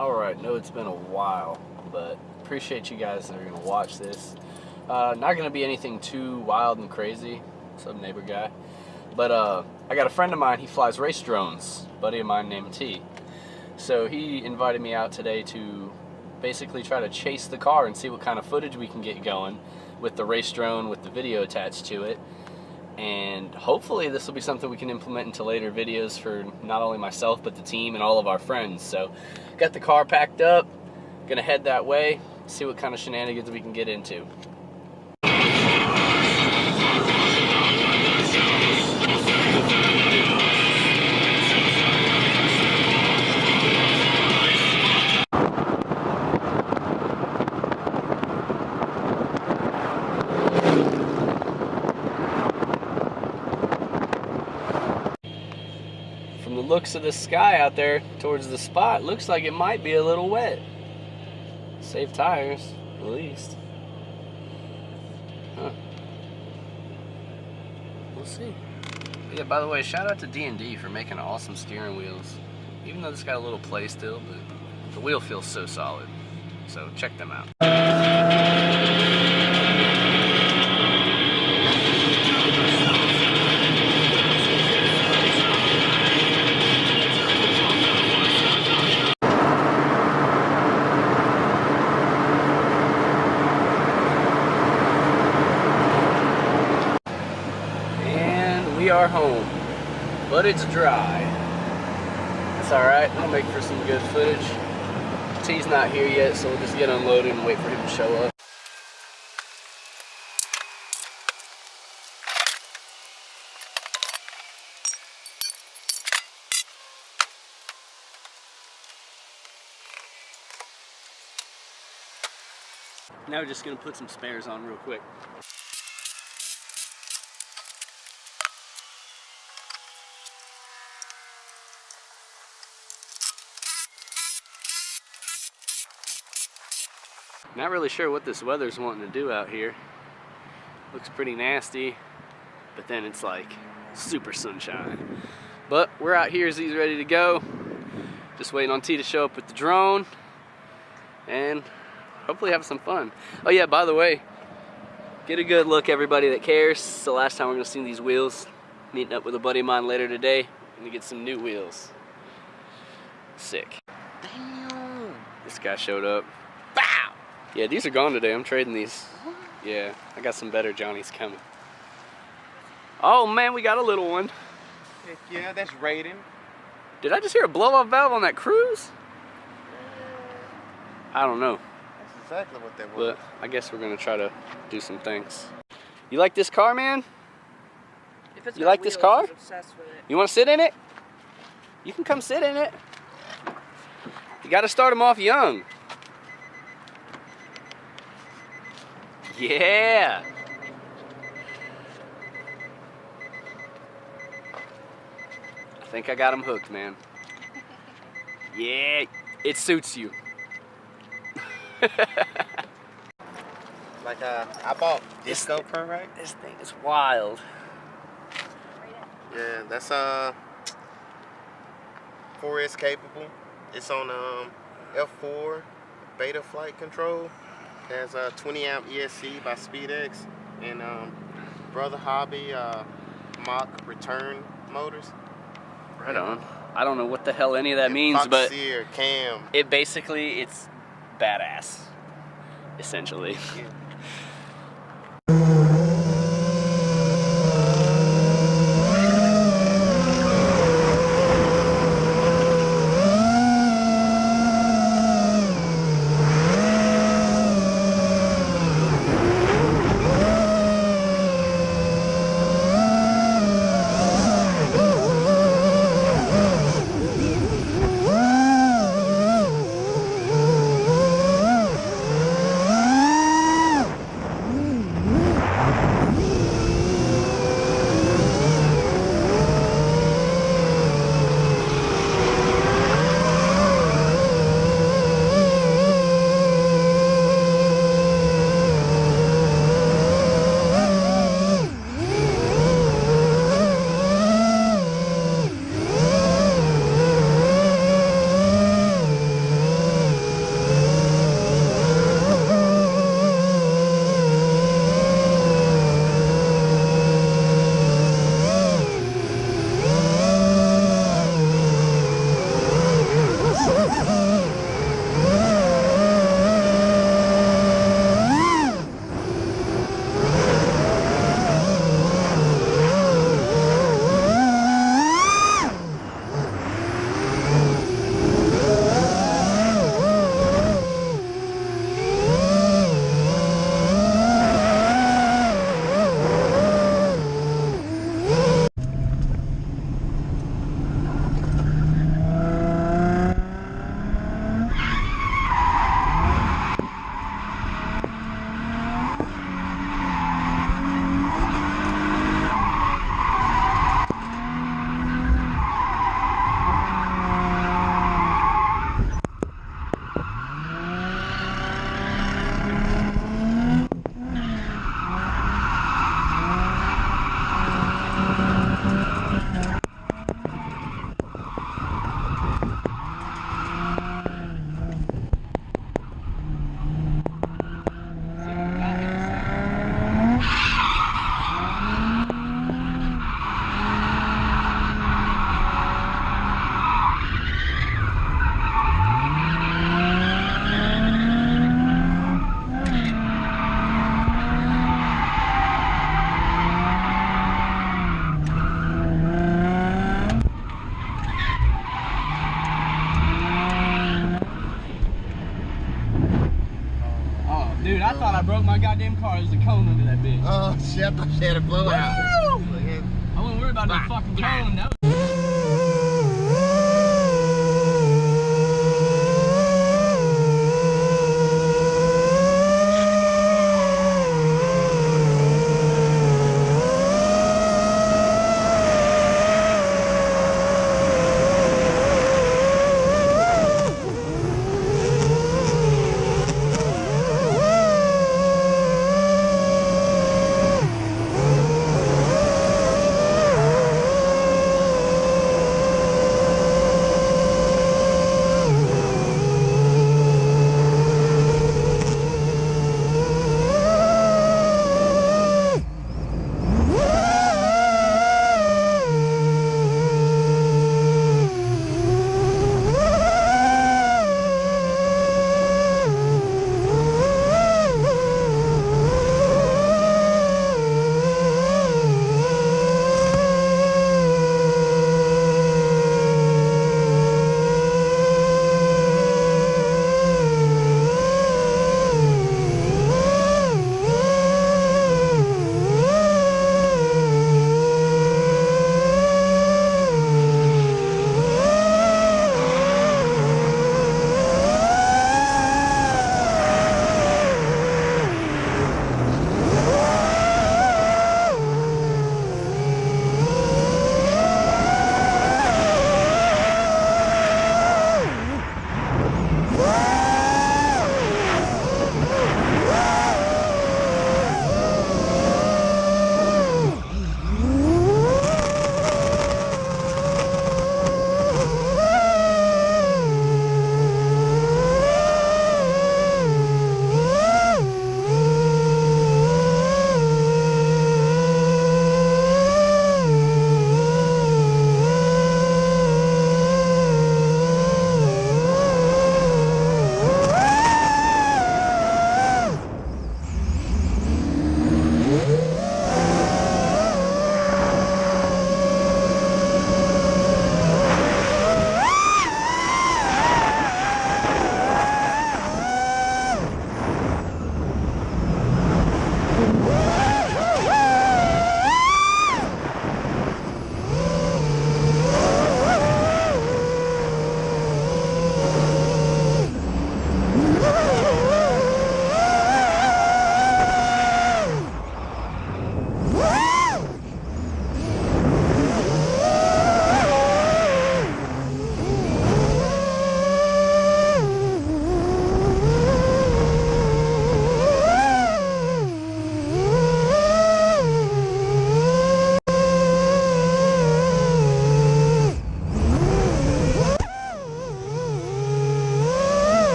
Alright, know it's been a while, but appreciate you guys that are going to watch this. Not going to be anything too wild and crazy. What's up, neighbor guy? But I got a friend of mine, he flies race drones, a buddy of mine named T. So he invited me out today to basically try to chase the car and see what kind of footage we can get going with the race drone with the video attached to it. And hopefully this will be something we can implement into later videos for not only myself but the team and all of our friends. So got the car packed up, gonna head that way, see what kind of shenanigans we can get into. From the looks of the sky out there towards the spot, looks like it might be a little wet. Save tires, at least. Huh. We'll see. Yeah, by the way, shout out to D&D for making awesome steering wheels. Even though this got a little play still, but the wheel feels so solid. So check them out. We are home, but it's dry. It's alright, it'll make for some good footage. T's not here yet, so we'll just get unloaded and wait for him to show up. Now we're just gonna put some spares on real quick. Not really sure what this weather's wanting to do out here. Looks pretty nasty, but then it's like super sunshine. But we're out here, Z's ready to go. Just waiting on T to show up with the drone and hopefully have some fun. Oh yeah, by the way, get a good look, everybody that cares. It's the last time we're gonna see these wheels. Meeting up with a buddy of mine later today. Gonna get some new wheels. Sick. Damn. This guy showed up. Bow! Yeah, these are gone today. I'm trading these. Yeah, I got some better Johnnies coming. Oh man, we got a little one. Heck yeah, that's Raiden. Did I just hear a blow-off valve on that cruise? I don't know. That's exactly what that was. But I guess we're gonna try to do some things. You like this car, man? If it's You like this car? I'm obsessed with it. You want to sit in it? You can come sit in it. You got to start them off young. Yeah. I think I got him hooked, man. Yeah, it suits you. Like I bought this GoPro, right? This thing is wild. Yeah, that's 4S capable. It's on F4 beta flight control. Has a 20 amp ESC by SpeedX and Brother Hobby Mach return motors. Right on. I don't know what the hell any of that and means, but Sear, Cam. it basically, it's badass, essentially. Yeah. goddamn car. There's a cone under that bitch. Oh shit, I thought she had a blowout. I wasn't worried about no fucking cone. That was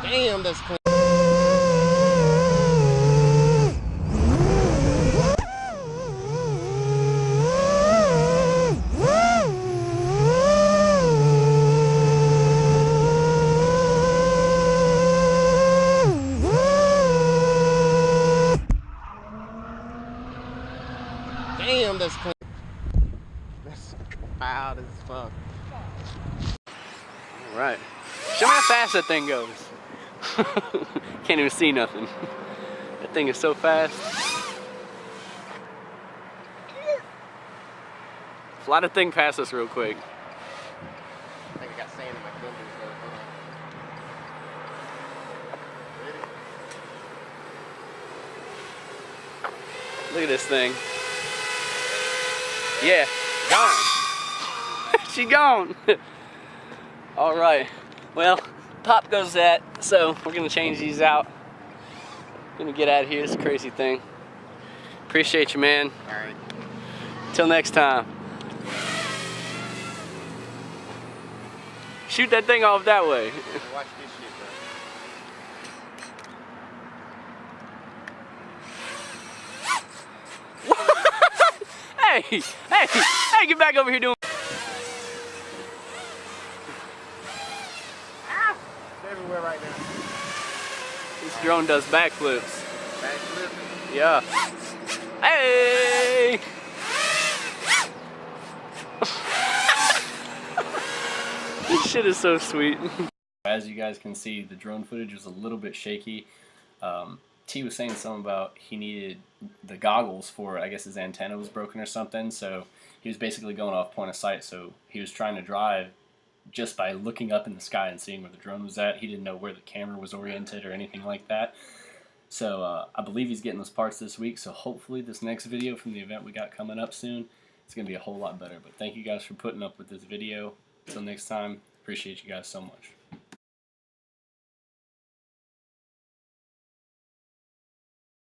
Damn, that's clean. Damn, that's clean. That's loud as fuck. all right. Show me how fast that thing goes. Can't even see nothing. That thing is so fast. Fly the thing past us real quick. I think I got sand in my gimbals though. Hold on. Ready? Look at this thing. Yeah, gone. She gone. All right. Well, pop goes that. So we're gonna change these out. Gonna get out of here. It's a crazy thing. Appreciate you, man. All right. Till next time. Shoot that thing off that way. Watch this shit, bro. Hey, get back over here doing. Ah! It's everywhere right now. This drone does backflips. Backflipping. Yeah. Hey! This shit is so sweet. As you guys can see, the drone footage was a little bit shaky. T was saying something about he needed the goggles for, I guess his antenna was broken or something, so he was basically going off point of sight. So he was trying to drive just by looking up in the sky and seeing where the drone was at. He didn't know where the camera was oriented or anything like that. So I believe he's getting those parts this week, so hopefully this next video from the event we got coming up soon, it's going to be a whole lot better. But thank you guys for putting up with this video. Until next time, appreciate you guys so much.